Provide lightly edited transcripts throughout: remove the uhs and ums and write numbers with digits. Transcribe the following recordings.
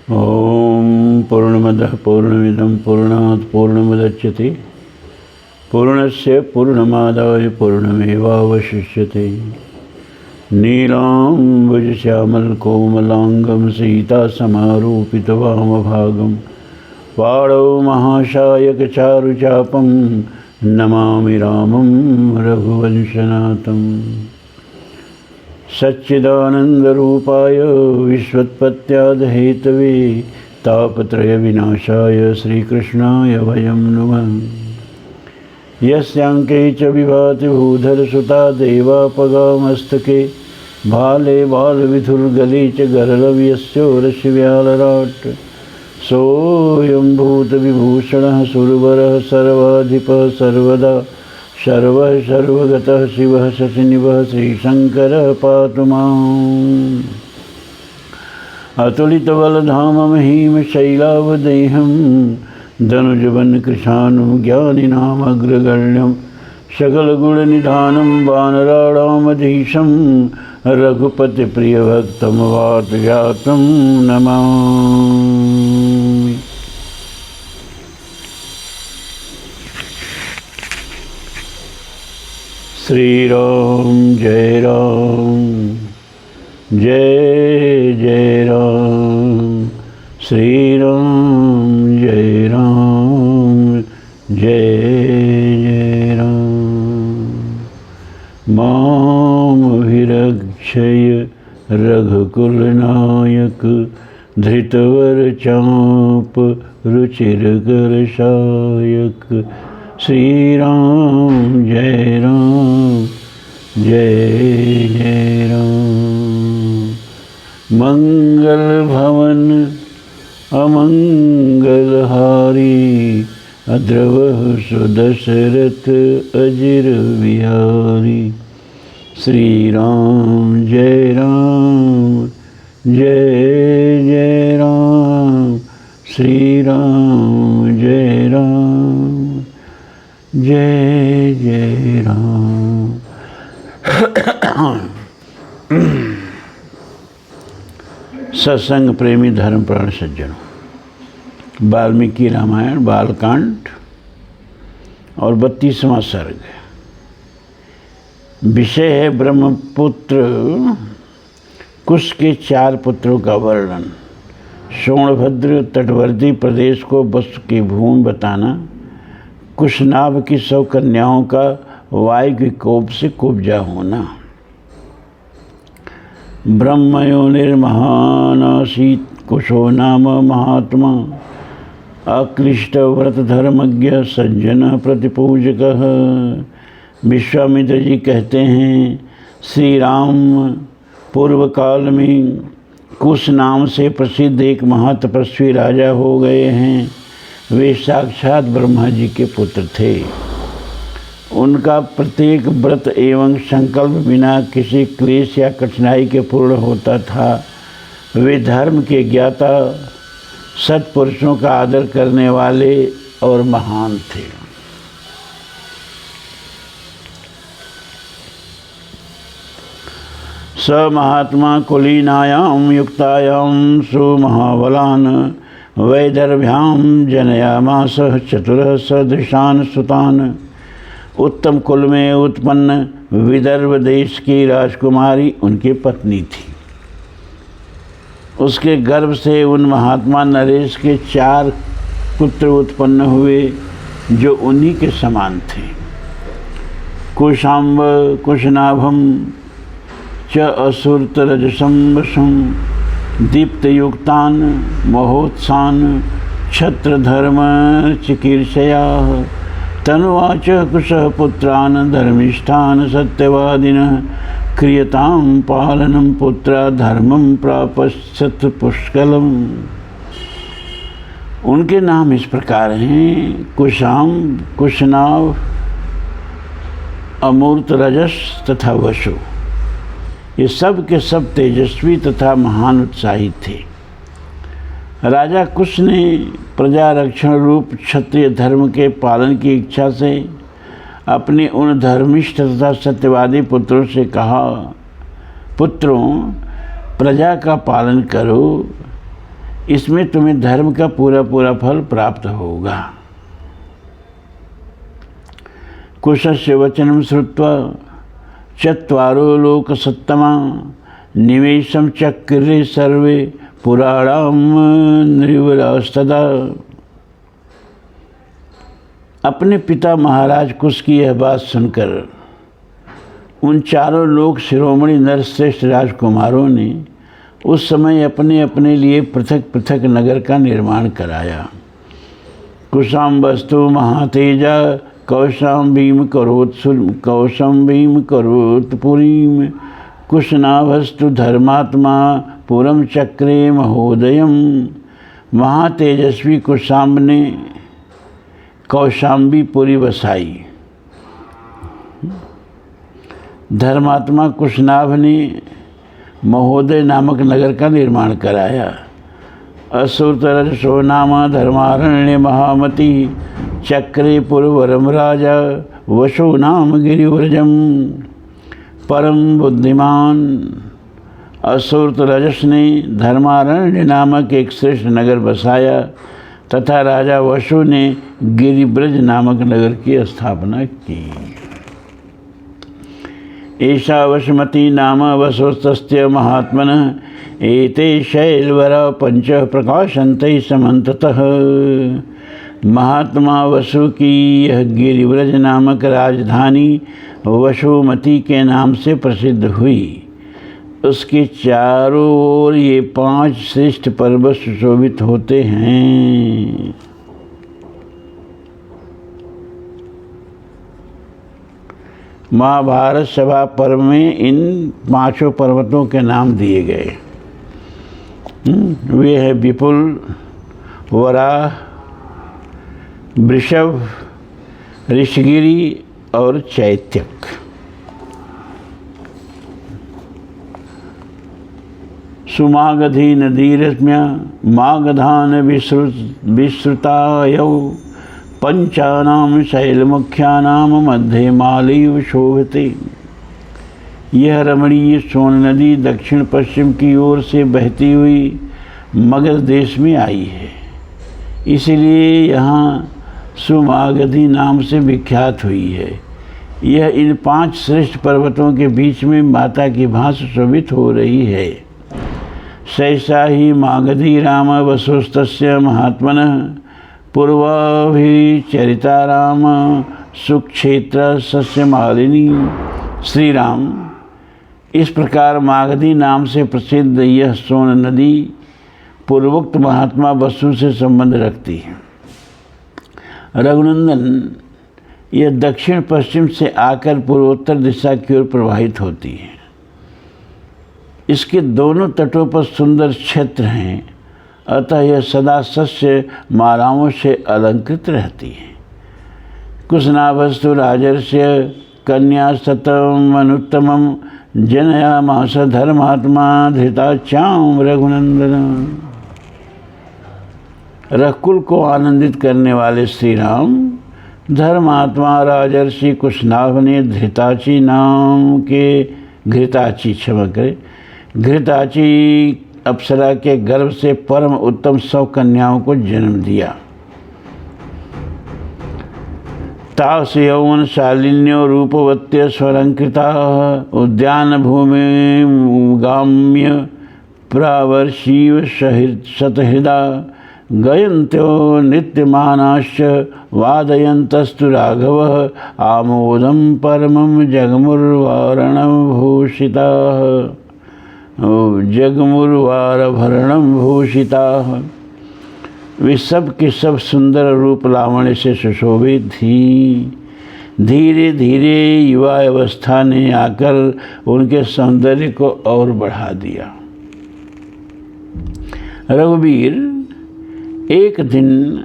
ओम पूर्णमदः पूर्णमिदं पूर्णात् पूर्णमुदच्यते पूर्णस्य पूर्णमादाय पूर्णमेवावशिष्यते। नीलाम्बुजश्यामलकोमलाङ्गं सीतासमारूपितवामभागं पाणौ महाशायकचारुचापं नमामि रामं रघुवंशनाथम्। सच्चिदानन्दरूपाय विश्वोत्पत्त्यादिहेतवे तापत्रयविनाशाय श्रीकृष्णाय वयं नुमः। यस्यांके च विभाति भूधरसुता देवापगामस्तके भाले बालविधुर्गले च गर्लव्यस्योरशिव्यालराट् सोऽयं भूतविभूषणः सुरवरः सर्वाधिपः सर्वदा सर्वः सर्वगतः शिवः शशिनिभः श्रीशङ्करः पातु माम्। अतुलितबलधाममहीं शैलावदेहं धनुजवनकृशानं ज्ञानिनामग्रगण्यं सकलगुणनिधानं वानराणामधीशं रघुपतिप्रियभक्तं वातजातं नमामि। श्री राम जय जय राम, श्री राम जय जय राम। मामभिरक्षय रघुकुलनायक धृतवरचाप रुचिरगरसायक। श्री राम जय जय राम। मंगल भवन अमंगलहारी अद्रवः सुदशरथ अजिर विहारी। श्री राम जय जय राम, श्री राम जय जय राम। सत्संग प्रेमी धर्मप्राण सज्जनों, वाल्मीकि रामायण बालकांड और 32वां सर्ग। विषय है ब्रह्मपुत्र कुश के 4 पुत्रों का वर्णन। सोनभद्र तटवर्ती प्रदेश को वसु की भूमि बताना। कुशनाभ की 100 कन्याओं का वायु के कोप से कुब्जा होना। ब्रह्मयोनिर्महानासीत् कुशो नाम महात्मा अक्लिष्ट व्रत धर्मज्ञ सज्जन प्रतिपूजकः। विश्वामित्र जी कहते हैं, श्री राम पूर्व काल में कुश नाम से प्रसिद्ध एक महातपस्वी राजा हो गए हैं। वे साक्षात ब्रह्मा जी के पुत्र थे। उनका प्रत्येक व्रत एवं संकल्प बिना किसी क्लेश या कठिनाई के पूर्ण होता था। वे धर्म के ज्ञाता, सत्पुरुषों का आदर करने वाले और महान थे। स महात्मा कुलीनायां युक्तायां सुमहाबलान् वैदर्भ्यां जनयामास चतुरः सदृशान् सुतान्। उत्तम कुल में उत्पन्न विदर्भ देश की राजकुमारी उनकी पत्नी थी। उसके गर्भ से उन महात्मा नरेश के 4 पुत्र उत्पन्न हुए जो उन्हीं के समान थे। कुशाम्ब कुशनाभम च असुरतरजसं वशं दीप्तयुक्तान् महोत्सान क्षत्रधर्म चिकीर्षया। तनुवाच कुशः पुत्रान् धर्मिष्ठान् सत्यवादिनः क्रियतां पालनं पुत्रा धर्मं प्रापश्यत पुष्कलम्। उनके नाम इस प्रकार हैं, कुशाम, कुशनाभ, अमूर्त रजस तथा वसु। ये सब के सब तेजस्वी तथा महान उत्साही थे। राजा कुश ने प्रजा रक्षण रूप क्षत्रिय धर्म के पालन की इच्छा से अपने उन धर्मिष्ठ तथा सत्यवादी पुत्रों से कहा, पुत्रों, प्रजा का पालन करो, इसमें तुम्हें धर्म का पूरा पूरा फल प्राप्त होगा। कुशस्य वचनम श्रुत्वा चत्वारो लोक सत्तमा निवेशम चक्रे सर्वे पुराणाम नृवरास्तदा। अपने पिता महाराज कुश की यह बात सुनकर उन चारों लोक शिरोमणि नरश्रेष्ठ राजकुमारों ने उस समय अपने अपने लिए पृथक पृथक नगर का निर्माण कराया। कुशाम वस्तु महातेजा कौशाम भीम करोत पुरीम कुशनाभस्तु धर्मात्मा पुरम चक्रे महोदयम। महातेजस्वी कुशाम्ब ने कौशाम्बी पुरी बसाई। धर्मात्मा कुशनाभ ने महोदय नामक नगर का निर्माण कराया। असुरतरजो नामा धर्मारण्य महामति चक्रे पुरवरम राजा वशो नाम गिरिव्रजम। परम बुद्धिमान असुरतरजस ने धर्मारण्य नामक एक श्रेष्ठ नगर बसाया तथा राजा वशु ने गिरिव्रज नामक नगर की स्थापना की। ऐसा वशमती नाम वसोस्तस्य महात्मनः एते शैलवरा पंच प्रकाशन्ते समन्ततः। महात्मा वसु की यह गिरिव्रज नामक राजधानी वशुमती के नाम से प्रसिद्ध हुई। उसके चारों ओर ये 5 श्रेष्ठ पर्वत सुशोभित होते हैं। महाभारत सभा पर्व में इन 5 पर्वतों के नाम दिए गए। वे हैं विपुल, वराह, वृषभ, ऋषिगिरि और चैत्यक। सुमागधी नदी रम्या मागधान विश्रुतायौ पंचानाम शैलमुख्यानाम मध्य मालयु शोभते। यह रमणीय सोन नदी दक्षिण पश्चिम की ओर से बहती हुई मगध देश में आई है, इसलिए यहाँ सुमागधी नाम से विख्यात हुई है। यह इन 5 श्रेष्ठ पर्वतों के बीच में माता की भांति शोभित हो रही है। सैसा ही मागधी राम वसुस्तस्य महात्मनः पूर्वाभिचरिता राम सुक्षेत्र सस्य मालिनी। श्री राम, इस प्रकार मागधी नाम से प्रसिद्ध यह सोन नदी पूर्वोक्त महात्मा वसु से संबंध रखती है। रघुनंदन, यह दक्षिण पश्चिम से आकर पूर्वोत्तर दिशा की ओर प्रवाहित होती है। इसके दोनों तटों पर सुंदर क्षेत्र हैं, अतः यह सदा सस्य मालाओं से अलंकृत रहती है। कुशनाभस्तु राजर्ष्य कन्या सतम अनुत्तमम जनयामास धर्मात्मा धृताचाम रघुनंदन। रघुकुल को आनंदित करने वाले श्री राम धर्मात्मा राजर्षि कुशनाभ ने धृताची नाम के घृताची अप्सरा के गर्भ से परम उत्तम 100 कन्याओं को जन्म दिया। तास यौवन शालिन्यो रूपवत्य स्वलंकृता उद्यान भूमि गाम्य प्रावर्षीव शतहृदा गयन्त्यो नित्यमानाश्च वादयन्तस्तु राघवः आमोदं परमं जगमुर्वारणं भूषिताः जगमुर्वारभरणं भूषिताः। वे सब के सब सुंदर रूप लावण्य से सुशोभित थी। धीरे धीरे युवा अवस्था ने आकर उनके सौंदर्य को और बढ़ा दिया। रघुवीर, एक दिन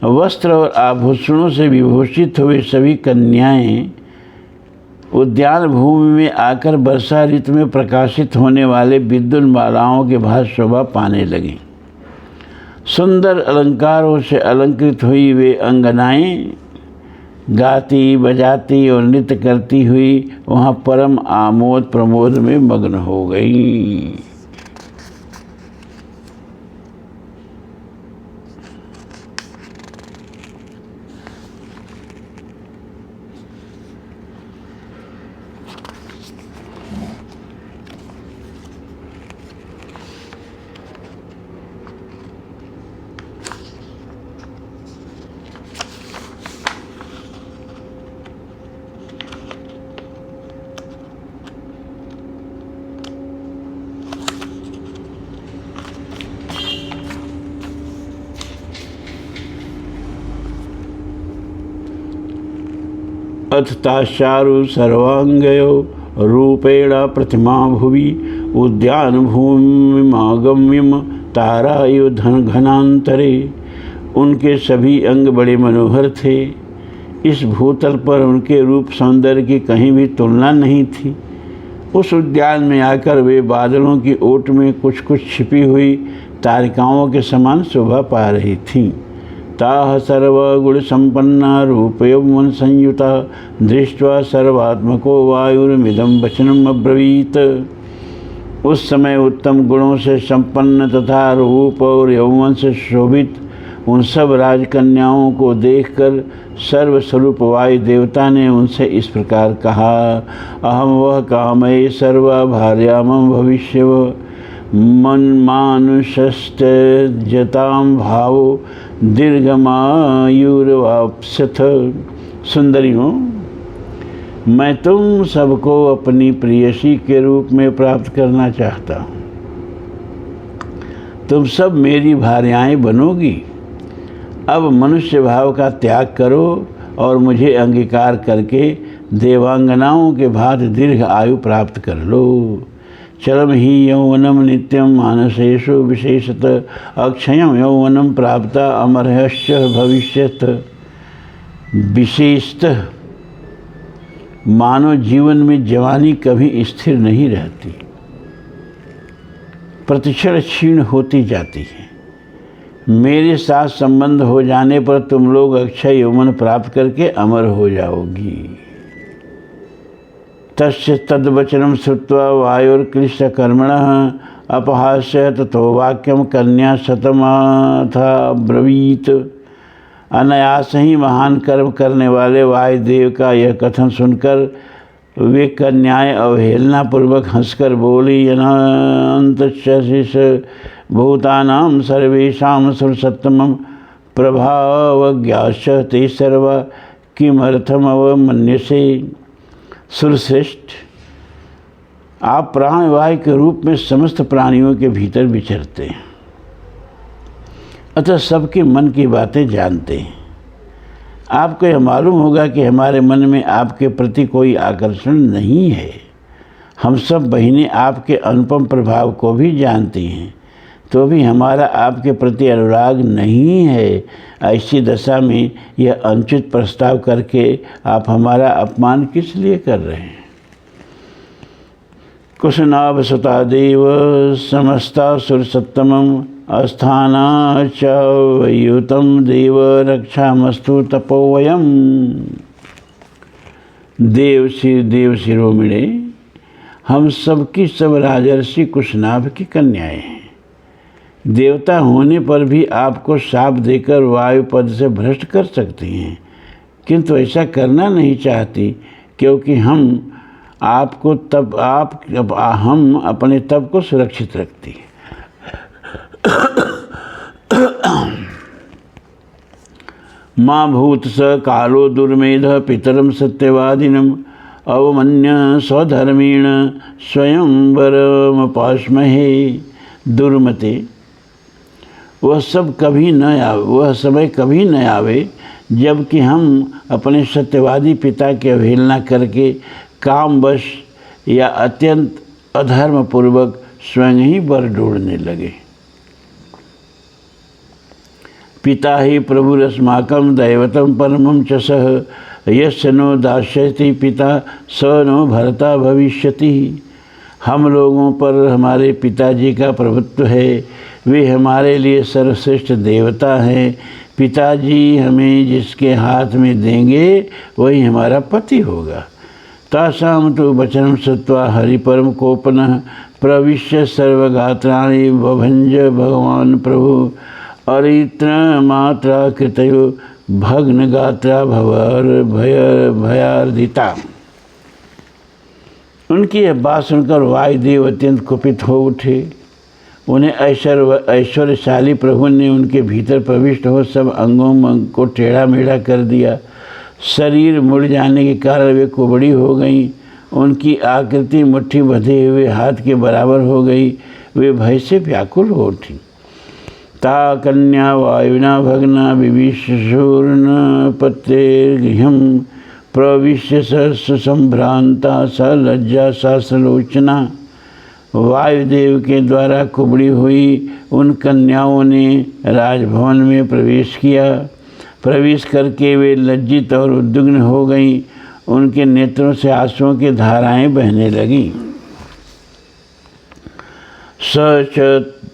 वस्त्र और आभूषणों से विभूषित हुए सभी कन्याएं उद्यान भूमि में आकर वर्षा ऋतु में प्रकाशित होने वाले विद्युत मालाओं के भांति शोभा पाने लगीं। सुंदर अलंकारों से अलंकृत हुई वे अंगनाएं गाती बजाती और नृत्य करती हुई वहाँ परम आमोद प्रमोद में मग्न हो गई। अथ ताश्चारु सर्वांगयो रूपेण प्रतिमा भुवि उद्यान भूमिमागम्यम तारायु घनांतरे। उनके सभी अंग बड़े मनोहर थे। इस भूतल पर उनके रूप सौंदर्य की कहीं भी तुलना नहीं थी। उस उद्यान में आकर वे बादलों की ओट में कुछ कुछ छिपी हुई तारिकाओं के समान शोभा पा रही थीं। ताः सर्वगुण संपन्ना रूप यौवन संयुता दृष्ट्वा सर्वात्मको वायुर्मिदं वचनम् अब्रवीत। उस समय उत्तम गुणों से संपन्न तथा रूप और यौवन से शोभित उन सब राजकन्याओं को देखकर सर्वस्वरूप वायु देवता ने उनसे इस प्रकार कहा, अहम वह कामये सर्वा भार्यामं भविष्य मन मानुषस्त जताम भावो दीर्घमायुर्वाप्स्यथ। सुंदरियों, मैं तुम सबको अपनी प्रेयसी के रूप में प्राप्त करना चाहता हूँ। तुम सब मेरी भार्याएं बनोगी। अब मनुष्य भाव का त्याग करो और मुझे अंगीकार करके देवांगनाओं के भांति दीर्घ आयु प्राप्त कर लो। चरम ही यौवनम नित्यम मानसेषु विशेषत अक्षयम यौवनम प्राप्ता अमरश्च भविष्यत। विशेषतः मानव जीवन में जवानी कभी स्थिर नहीं रहती, प्रतिक्षण क्षीण होती जाती है। मेरे साथ संबंध हो जाने पर तुम लोग अक्षय यौवन प्राप्त करके अमर हो जाओगी। तस्य तद्वचनं श्रुत्वा वायुर्क्लिष्टकर्मणः अपहास्य ततो वाक्यं कन्या शतमथाब्रवीत। अनायास ही महान कर्म करने वाले वायुदेव का यह कथन सुनकर वे कन्याएं अवहेलना पूर्वक हंसकर बोली, अनंतशेष भूतानां सर्वेषां सुरसत्तमं प्रभावज्ञाश्च ते सर्वा किमर्थमवमन्यसे। सुरश्रेष्ठ, आप प्राणवायु के रूप में समस्त प्राणियों के भीतर विचरते हैं, अतः सबके मन की बातें जानते हैं। आपको यह मालूम होगा कि हमारे मन में आपके प्रति कोई आकर्षण नहीं है। हम सब बहिनें आपके अनुपम प्रभाव को भी जानती हैं, तो भी हमारा आपके प्रति अनुराग नहीं है। ऐसी दशा में यह अनुचित प्रस्ताव करके आप हमारा अपमान किस लिए कर रहे हैं। कुशनाभ सुता देव समस्ता सुरसत्तमं अस्थाना च वयुतं देव रक्षामस्तु तपोवयम्। देव शिरोमणे, हम सबकी सब राजर्षि कुशनाभ की कन्याएं हैं। देवता होने पर भी आपको शाप देकर वायु पद से भ्रष्ट कर सकती हैं, किंतु ऐसा करना नहीं चाहती, क्योंकि हम अपने तप को सुरक्षित रखती हैं। माँ भूत स कालो दुर्मेध पितरम सत्यवादिनम अवमन्य स्वधर्मीण स्वयंवरमपास्महे। दुर्मते, वह समय कभी न आवे जबकि हम अपने सत्यवादी पिता की अवहेलना करके कामवश या अत्यंत अधर्मपूर्वक स्वयं ही वर ढूंढने लगे। पिता ही प्रभुरस्माकं दैवतं परमं च सः यस्य नो दास्यति पिता स नो भर्ता भविष्यति। हम लोगों पर हमारे पिताजी का प्रभुत्व है, वे हमारे लिए सर्वश्रेष्ठ देवता हैं। पिताजी हमें जिसके हाथ में देंगे वही हमारा पति होगा। तासाम तो वचनम श्रुत्वा हरिपरम कोपनः प्रविश्य सर्वगात्राणि वभंज भगवान प्रभु अरित्र मात्रा कृतयो भग्न गात्रा भवर भयार्दिता। उनकी यह बात सुनकर वायुदेव अत्यंत कुपित हो उठे। उन्हें ऐश्वर्यशाली प्रभु ने उनके भीतर प्रविष्ट हो सब अंगों को टेढ़ा मेढ़ा कर दिया। शरीर मुड़ जाने के कारण वे कुबड़ी हो गईं। उनकी आकृति मुट्ठी बंधे हुए हाथ के बराबर हो गई। वे भय से व्याकुल हो उठी। ता कन्या वायुना भग्ना विविशूर्ण पत्रेर्गृहं प्रविश्य सुसंभ्रांता स लज्जा सहस्रलोचना। वायुदेव के द्वारा कुबड़ी हुई उन कन्याओं ने राजभवन में प्रवेश किया। प्रवेश करके वे लज्जित और उद्विग्न हो गईं। उनके नेत्रों से आंसुओं की धाराएं बहने लगीं। स च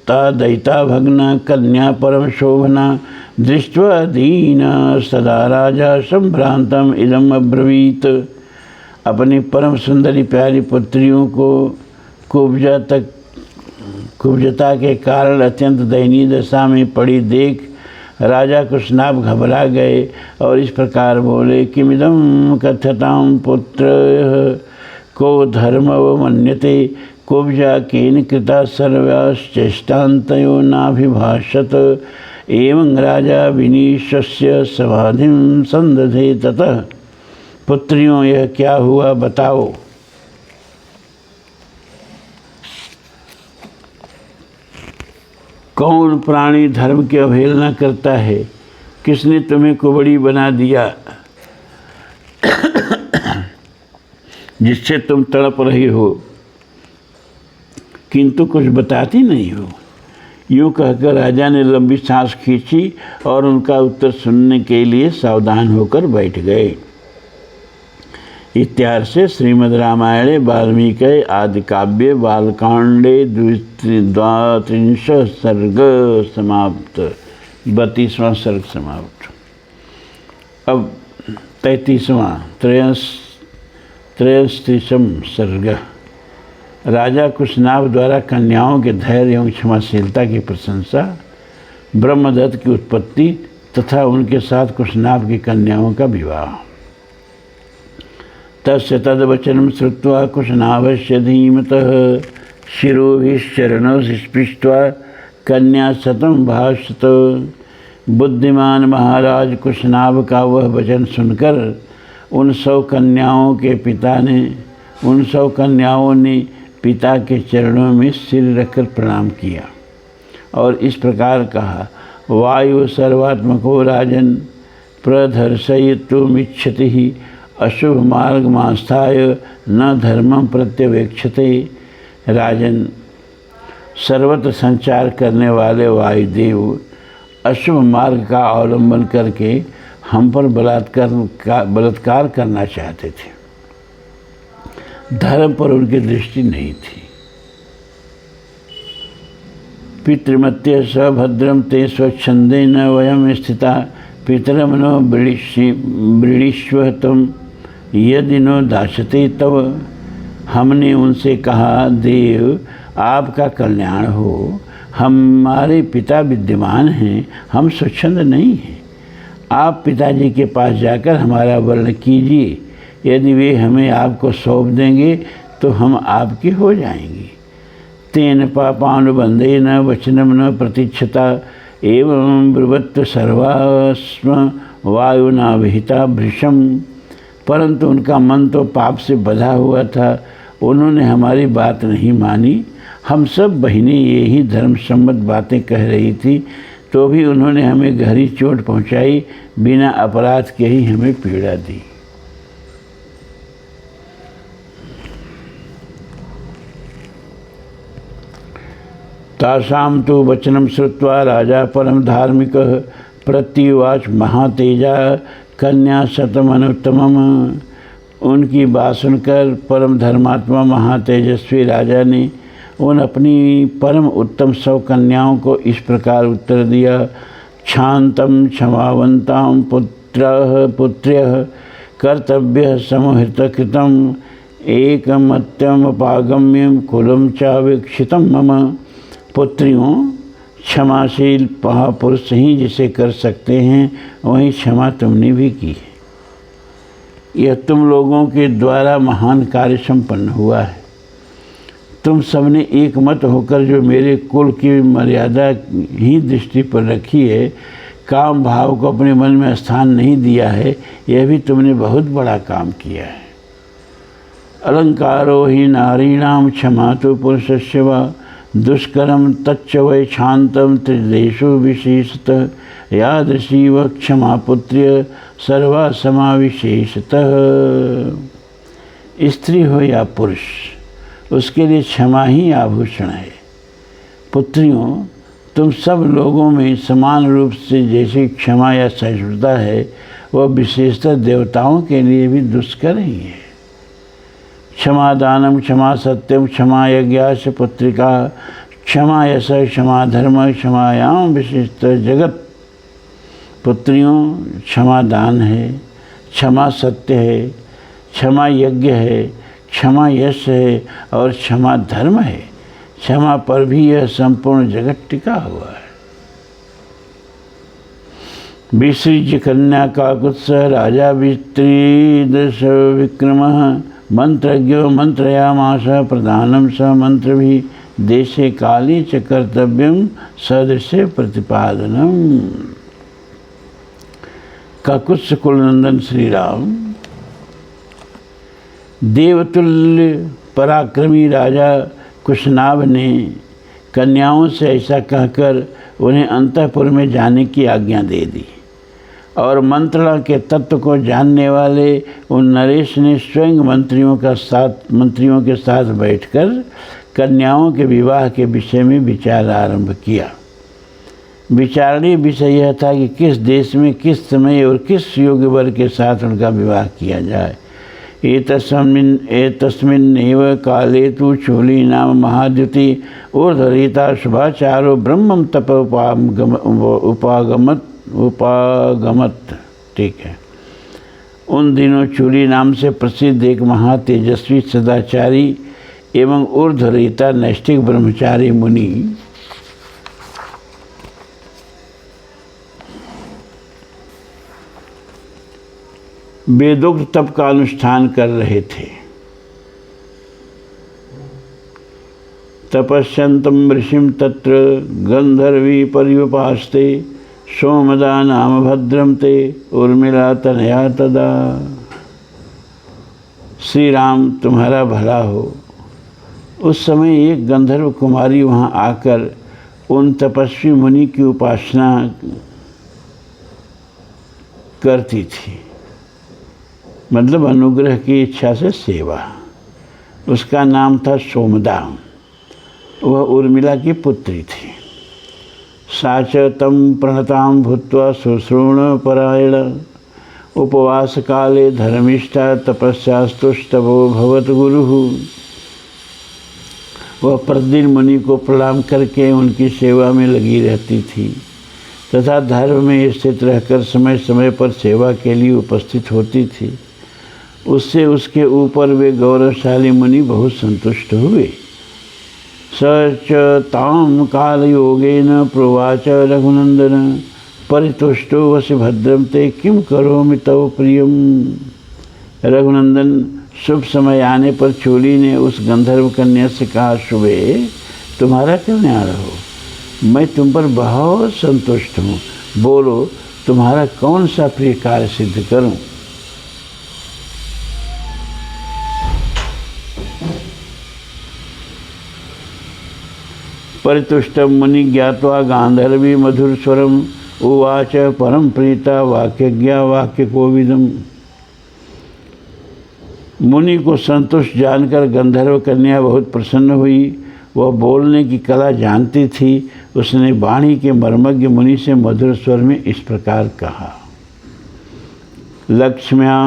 ता दयिता भग्ना कन्या परम शोभना दृष्ट्वा दीन सदा राजा संभ्रांतम इदम अब्रवीत। अपनी परम सुंदरी प्यारी पुत्रियों को कुब्जता के कारण अत्यंत दयनीय दशा में पड़ी देख राजा कुशनाभ घबरा गए और इस प्रकार बोले, किमिदं कथ्यतां पुत्र को धर्मवमन्यते कुब्जा केन कृता सर्वाश्चेष्टान्तयो नाभिभाषत। एवं राजा विनीशस्य समाधिं संदधे ततः। पुत्रियों, यह क्या हुआ बताओ। कौन प्राणी धर्म की अवहेलना करता है? किसने तुम्हें कुबड़ी बना दिया जिससे तुम तड़प रही हो, किंतु कुछ बताती नहीं हो। यूँ कहकर राजा ने लंबी सांस खींची और उनका उत्तर सुनने के लिए सावधान होकर बैठ गए। इत्यार्षे श्रीमद् रामायणे वाल्मीकि आदि काव्ये बालकांडे 32वां सर्ग समाप्त। 32वां सर्ग समाप्त। अब 33वां 33वां सर्ग। राजा कुशनाभ द्वारा कन्याओं के धैर्य एवं क्षमाशीलता की प्रशंसा, ब्रह्मदत्त की उत्पत्ति तथा उनके साथ कुशनाभ की कन्याओं का विवाह। तस्य तद्वचनं श्रुत्वा कुशनाभस्य धीमतः शिरोभिश्चरणौ स्पृष्ट्वा कन्या शतं भाषत। बुद्धिमान महाराज कुशनाभ का वह वचन सुनकर उन 100 कन्याओं ने पिता के चरणों में सिर रखकर प्रणाम किया और इस प्रकार कहा, वायु सर्वात्मको राजन प्रदर्शयितुमिच्छति अशुभ मार्ग मास्थाय न धर्मं प्रत्यवेक्षते। राजन, सर्वत्र संचार करने वाले वायुदेव अशुभ मार्ग का अवलंबन करके हम पर बलात्कार करना चाहते थे। धर्म पर उनकी दृष्टि नहीं थी। पितृमत्य सभद्रम ते स्वच्छंदे न वयम स्थिता पितरम नो वृणीष्व तुम यदि नो दाशते तव। हमने उनसे कहा, देव आपका कल्याण हो, हमारे पिता विद्यमान हैं, हम स्वच्छंद नहीं हैं। आप पिताजी के पास जाकर हमारा वर्ण कीजिए, यदि वे हमें आपको सौंप देंगे तो हम आपके हो जाएंगे। तेन पापानुबंधेन वचनम न प्रतीक्षता एवं ब्रुवत् सर्वास्म वायुना विहिता भृशम। परंतु उनका मन तो पाप से बंधा हुआ था, उन्होंने हमारी बात नहीं मानी। हम सब बहनें यही धर्म सम्मत बातें कह रही थी, तो भी उन्होंने हमें गहरी चोट पहुंचाई, बिना अपराध के ही हमें पीड़ा दी। तासां तु वचनं श्रुत्वा राजा परम धार्मिकः प्रत्युवाच महातेजा कन्या शतमनुत्तमम्। उनकी बात सुनकर परम धर्मात्मा महातेजस्वी राजा ने उन अपनी परम उत्तम 100 कन्याओं को इस प्रकार उत्तर दिया, क्षांतं क्षमावन्तां पुत्र्यः कर्तव्यः समुहितकृतम् एकमत्यमुपागम्यं कुलं चावीक्षितं मम। पुत्रियों, क्षमाशील महापुरुष ही जिसे कर सकते हैं, वही क्षमा तुमने भी की है। यह तुम लोगों के द्वारा महान कार्य संपन्न हुआ है। तुम सबने एक मत होकर जो मेरे कुल की मर्यादा ही दृष्टि पर रखी है, काम भाव को अपने मन में स्थान नहीं दिया है, यह भी तुमने बहुत बड़ा काम किया है। अलंकारो ही नारीणाम क्षमा तो पुरुषस्य वा दुष्करम तच्च वै क्षांतम त्रिदेशो विशेषतः यादृशीव क्षमा पुत्र्य सर्वा समाविशेषतः। स्त्री हो या पुरुष, उसके लिए क्षमा ही आभूषण है। पुत्रियों, तुम सब लोगों में समान रूप से जैसे क्षमा या सहिष्णुता है, वह विशेषतः देवताओं के लिए भी दुष्कर ही है। क्षमा दानम, क्षमा सत्यम, क्षमा यज्ञाच पुत्रिका, क्षमा यश, क्षमा धर्म, क्षमायाम विशिष्ट जगत। पुत्रियों, क्षमा दान है, क्षमा सत्य है, क्षमा यज्ञ है, क्षमा यश है और क्षमा धर्म है। क्षमा पर भी यह संपूर्ण जगत टिका हुआ है। विसृज्य कन्या काकुत्स राजा विस्त्रीदश विक्रमः मंत्रज्ञो मंत्रयामास प्रधानम स मंत्र भी देशे काले च कर्तव्यम सदृशे प्रतिपादनम। काकुत्स कुलनंदन श्री राम देवतुल्य पराक्रमी राजा कुशनाभ ने कन्याओं से ऐसा कहकर उन्हें अंतःपुर में जाने की आज्ञा दे दी और मंत्रणा के तत्व को जानने वाले उन नरेश ने स्वयं मंत्रियों के साथ बैठकर कन्याओं के विवाह के विषय में विचार आरंभ किया। विचारणीय विषय यह था कि किस देश में किस समय और किस योग्य वर के साथ उनका विवाह किया जाए। एतस्मिन्नेव काले तु चूली नाम महाद्युति ऊर्ध्वरीता शुभाचारो ब्रह्मं तप उपागमत। ठीक है। उन दिनों चूली नाम से प्रसिद्ध एक महातेजस्वी सदाचारी एवं ऊर्ध्वरीता नैष्ठिक ब्रह्मचारी मुनि वेदोक्त तप का अनुष्ठान कर रहे थे। तपस्यन्तं ऋषिं तत्र गंधर्वी पर्युपास्ते सोमदा नाम भद्रम ते उर्मिला तनया तदा। श्री राम तुम्हारा भला हो। उस समय एक गंधर्व कुमारी वहाँ आकर उन तपस्वी मुनि की उपासना करती थी, मतलब अनुग्रह की इच्छा से सेवा। उसका नाम था सोमदा। वह उर्मिला की पुत्री थी। साच तम प्रणताम भूत्वा शुश्रूण परायण उपवास काले धर्मिष्ठा तपस्यास्तुष्टवो भवत गुरुः। वह प्रतिदिन मुनि को प्रणाम करके उनकी सेवा में लगी रहती थी तथा धर्म में स्थित रहकर समय समय पर सेवा के लिए उपस्थित होती थी। उससे उसके ऊपर वे गौरवशाली मुनि बहुत संतुष्ट हुए। सच ताम काल योगेन प्रोवाच रघुनंदन परितुष्टो वश भद्रम ते किम करोमि तव प्रियम। रघुनंदन, शुभ समय आने पर चूली ने उस गंधर्व कन्या से कहा, शुभे तुम्हारा कल्याण हो, मैं तुम पर बहुत संतुष्ट हूँ, बोलो तुम्हारा कौन सा प्रिय कार्य सिद्ध करूँ। परितुष्टम मुनि ज्ञात्वा गांधर्वी मधुर स्वरम उवाच परम प्रीता वाक्यज्ञा वाक्य कोविदम। मुनि को संतुष्ट जानकर गंधर्व कन्या बहुत प्रसन्न हुई। वह बोलने की कला जानती थी। उसने वाणी के मर्मज्ञ मुनि से मधुर स्वर में इस प्रकार कहा, लक्ष्म्या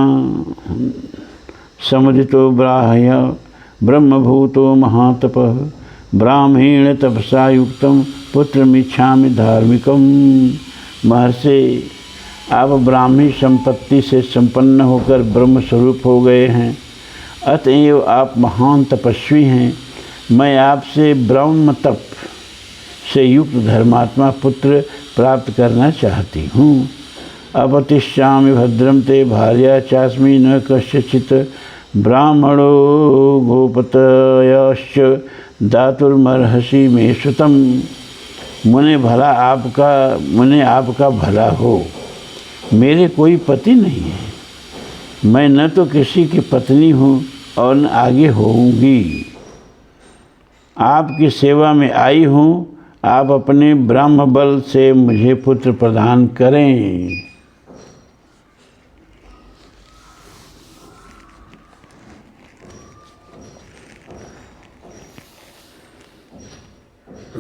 समुदितो ब्राह्य ब्रह्मभूतो महातपः ब्राह्मण तपसा युक्तम पुत्रमिच्छामि धार्मिकम। महर्षि, आप ब्राह्मी संपत्ति से संपन्न होकर ब्रह्म स्वरूप हो गए हैं, अतएव आप महान तपस्वी हैं। मैं आपसे ब्रह्म तप से युक्त धर्मात्मा पुत्र प्राप्त करना चाहती हूँ। अपतिष्यामि भद्रम ते भार्या चास्मि न कस्यचित् ब्राह्मणो गोपतयश्च दातुर्मर्हसि मे श्रुतम। मुने आपका भला हो। मेरे कोई पति नहीं है। मैं न तो किसी की पत्नी हूँ और न आगे होऊंगी। आपकी सेवा में आई हूँ, आप अपने ब्रह्म बल से मुझे पुत्र प्रदान करें।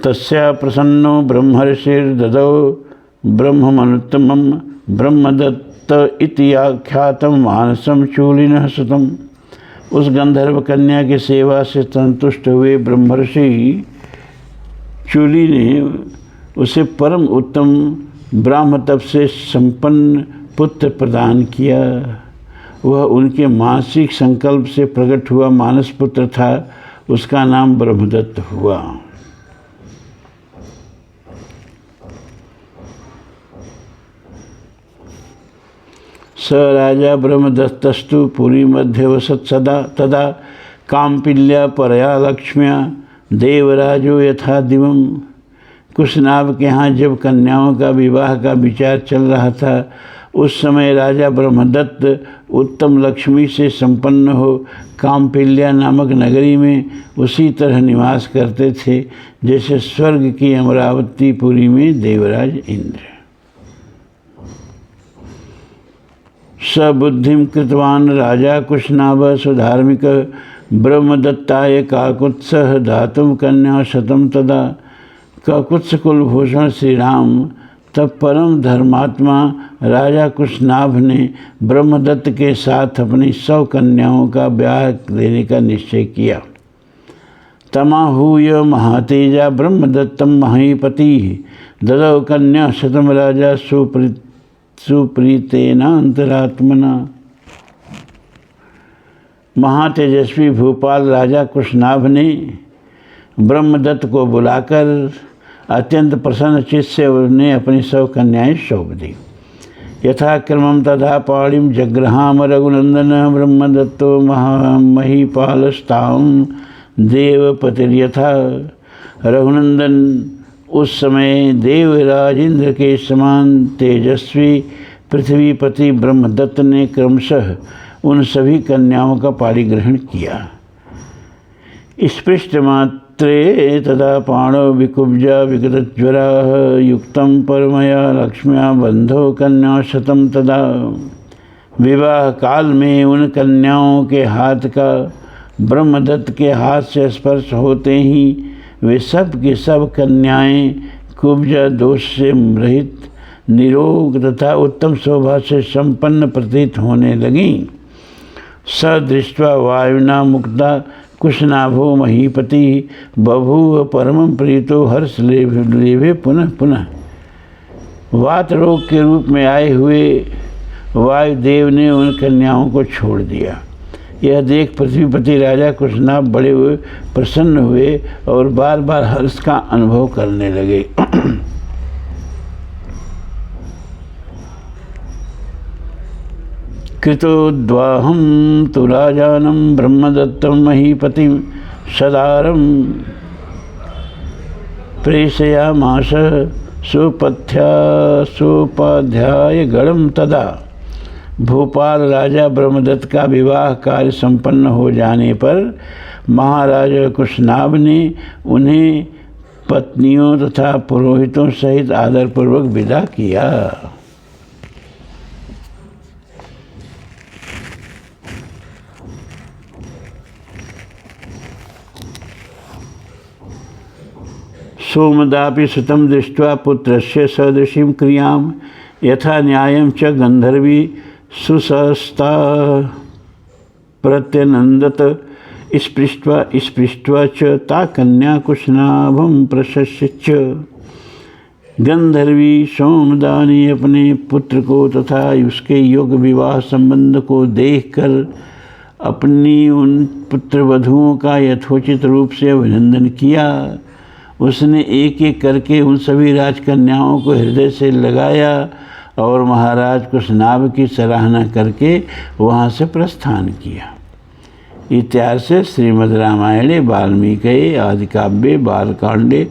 तस्या प्रसन्नो ब्रह्मर्षिर्ददौ ब्रह्ममनुत्तमं ब्रह्मदत्त इति आख्यातं मानसं शूलिनः सुतम्। उस गंधर्व कन्या की सेवा से संतुष्ट हुए ब्रह्मर्षि चूली ने उसे परम उत्तम ब्राह्म तप से संपन्न पुत्र प्रदान किया। वह उनके मानसिक संकल्प से प्रकट हुआ मानस पुत्र था। उसका नाम ब्रह्मदत्त हुआ। स राजा ब्रह्मदत्तस्तु पुरी मध्य वसत सदा तदा काम्पिल्या परया लक्ष्म्या देवराजो यथा दिवम। कुशनाभ के यहाँ जब कन्याओं का विवाह का विचार चल रहा था, उस समय राजा ब्रह्मदत्त उत्तम लक्ष्मी से संपन्न हो काम्पिल्या नामक नगरी में उसी तरह निवास करते थे जैसे स्वर्ग की अमरावती पुरी में देवराज इंद्र। सबुद्धिं कृतवान राजा कुशनाभ सुधार्मिक ब्रह्मदत्ताय काकुत्सः दातुं कन्या शतम तदा। काकुत्स कुलभूषण श्री राम तब परम धर्मात्मा राजा कुशनाभ ने ब्रह्मदत्त के साथ अपनी 100 कन्याओं का ब्याह देने का निश्चय किया। तमाहूय महातेजा ब्रह्मदत्तम महीपति ददौ कन्या शतम राजा सुप्रीतेना अंतरात्मना। महातेजस्वी भूपाल राजा कुशनाभ ने ब्रह्मदत्त को बुलाकर अत्यंत प्रसन्न चित्त से उन्हें अपनी 100 कन्याएं सौंप दी। यथाक्रमं तथा पाणिं जग्रहाम रघुनंदन ब्रह्मदत्तो महीपालस्तां देवपतिर्यथा। रघुनंदन उस समय देवराज इंद्र के समान तेजस्वी पृथ्वीपति ब्रह्मदत्त ने क्रमशः उन सभी कन्याओं का पाणिग्रहण किया। स्पृष्ट मात्रे तदा पाणो विकुब्जा विगतज्वरा युक्तं परमया लक्ष्म्या बंधो कन्या शतम तदा। विवाह काल में उन कन्याओं के हाथ का ब्रह्मदत्त के हाथ से स्पर्श होते ही वे सब की सब कन्याएं कुब्जा दोष से रहित, निरोग तथा उत्तम शोभा से संपन्न प्रतीत होने लगीं। स दृष्ट्वा वायुना मुक्ता कुशनाभो महीपति बभूव परमं प्रीतो हर्ष लेभे पुनः पुनः। वात रोग के रूप में आए हुए वायुदेव ने उन कन्याओं को छोड़ दिया। यह देख पृथ्वीपति राजा कुशनाभ बड़े हुए प्रसन्न हुए और बार बार हर्ष का अनुभव करने लगे। कृतोद्वाहं तु राजानं ब्रह्मदत्तं महीपतिं सदारं प्रेषयामास सोपाध्याय गणं तदा। भोपाल राजा ब्रह्मदत्त का विवाह कार्य संपन्न हो जाने पर महाराजा कुशनाभ ने उन्हें पत्नियों तथा पुरोहितों सहित आदरपूर्वक विदा किया। सोमदापि सुतं दृष्ट्वा पुत्रस्य सदृशीं क्रियां यथा न्यायं च गंधर्वी सुसहस्ता प्रत्यनंदत। स्पृष्ट्वा च ता कन्या कुशनाभं प्रशस्य। गंधर्वी सोमदा ने अपने पुत्र को तथा उसके योग्य विवाह संबंध को देखकर अपनी उन पुत्रवधुओं का यथोचित रूप से अभिनंदन किया। उसने एक एक करके उन सभी राजकन्याओं को हृदय से लगाया और महाराज कुशनाभ की सराहना करके वहाँ से प्रस्थान किया। इत्यार्षे श्रीमद् रामायणे वाल्मीकि आदिकाव्ये बालकांडे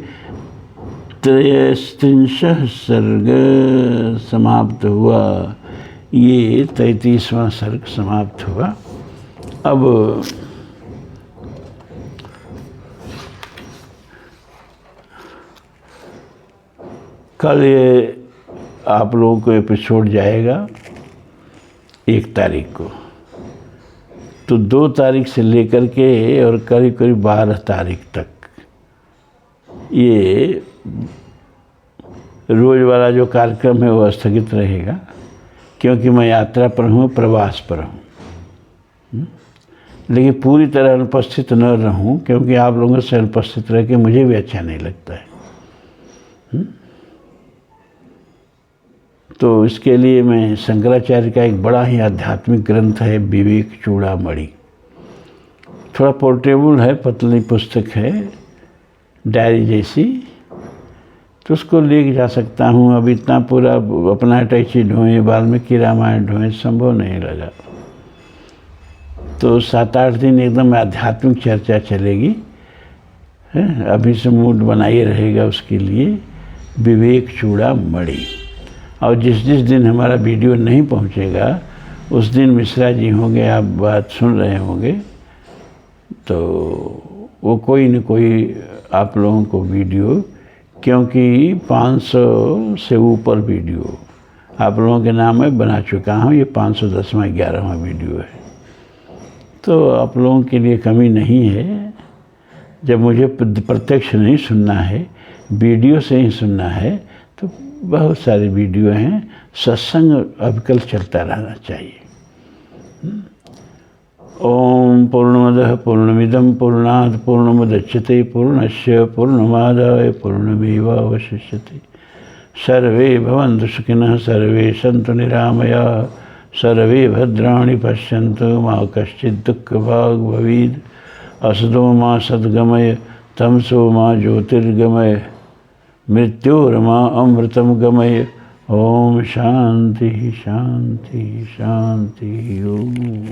33वां सर्ग समाप्त हुआ। ये 33वां सर्ग समाप्त हुआ। अब कल ये आप लोगों को एपिसोड जाएगा 1 तारीख को, तो 2 तारीख से लेकर के और करीब करीब 12 तारीख तक ये रोज़ वाला जो कार्यक्रम है वो स्थगित रहेगा, क्योंकि मैं यात्रा पर हूँ, प्रवास पर हूँ। लेकिन पूरी तरह अनुपस्थित न रहूं, क्योंकि आप लोगों से अनुपस्थित रह के मुझे भी अच्छा नहीं लगता है। तो इसके लिए मैं शंकराचार्य का एक बड़ा ही आध्यात्मिक ग्रंथ है विवेक चूड़ामणि, थोड़ा पोर्टेबल है, पतली पुस्तक है, डायरी जैसी, तो उसको ले जा सकता हूँ। अब इतना पूरा अपना अटैची ढोएं, वाल्मीकि रामायण ढोएं, संभव नहीं लगा। तो 7-8 दिन एकदम आध्यात्मिक चर्चा चलेगी, अभी से मूड बनाइए रहेगा उसके लिए, विवेक चूड़ामणि। और जिस दिन हमारा वीडियो नहीं पहुंचेगा उस दिन मिश्रा जी होंगे, आप बात सुन रहे होंगे, तो वो कोई न कोई आप लोगों को वीडियो, क्योंकि 500 से ऊपर वीडियो आप लोगों के नाम में बना चुका हूँ, ये 510वां 11वां वीडियो है। तो आप लोगों के लिए कमी नहीं है। जब मुझे प्रत्यक्ष नहीं सुनना है, वीडियो से ही सुनना है, तो बहुत सारे वीडियो हैं। सत्संग अभिकल चलता रहना चाहिए। ओम पूर्णमदः पूर्णमिदं पूर्णात् पूर्णमुदच्यते पूर्णस्य पूर्णमादाय पूर्णमेवावशिष्यते। सर्वे भवन्तु सुखिनः, सर्वे सन्तु निरामयाः, सर्वे भद्राणि पश्यन्तु मा कश्चित् दुःखभाग् भवेत्। असतो मा सद्गमय, तमसो मा ज्योतिर्गमय, मृत्योर्मा अमृतं गमय। ओम शांति शांति शांति। ओम।